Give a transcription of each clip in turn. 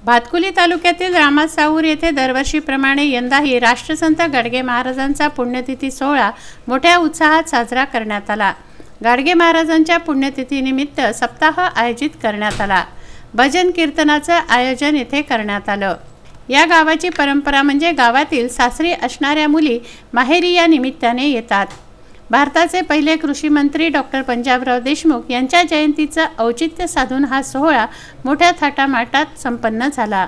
भातकुली तालुक्यातील रामासाऊर येथे दरवर्षीप्रमाणे यंदाही राष्ट्रसंत गाडगे महाराजांचा पुण्यतिथी सोहळा मोठ्या उत्साहात साजरा करण्यात आला। गाडगे महाराजांच्या पुण्यतिथीनिमित्त सप्ताह आयोजित करण्यात आला। भजन कीर्तनाचे आयोजन येथे करण्यात आलं। या गावाची परंपरा म्हणजे गावातील सासरी असणाऱ्या मुली माहेरी या निमित्ताने येतात। भारताचे पहिले कृषी मंत्री डॉक्टर पंजाबराव देशमुख यांच्या जयंतीचे औचित्य साधून हा सोहळा मोठ्या थाटामाटात संपन्न झाला।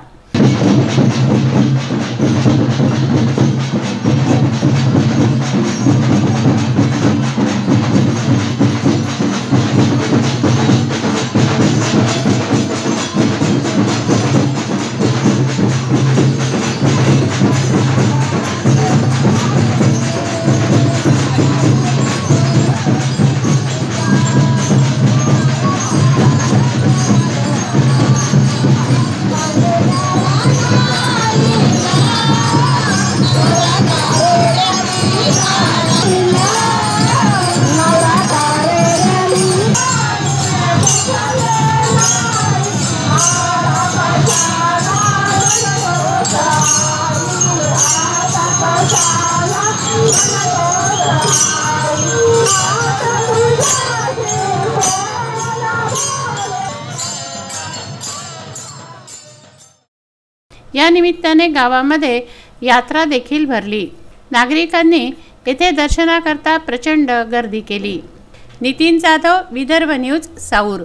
या निमित्ताने गावामध्ये यात्रा देखील भरली। नागरिकांनी येथे दर्शनाकरता प्रचंड गर्दी केली। नितीन जाधव, विदर्भ न्यूज, साऊर।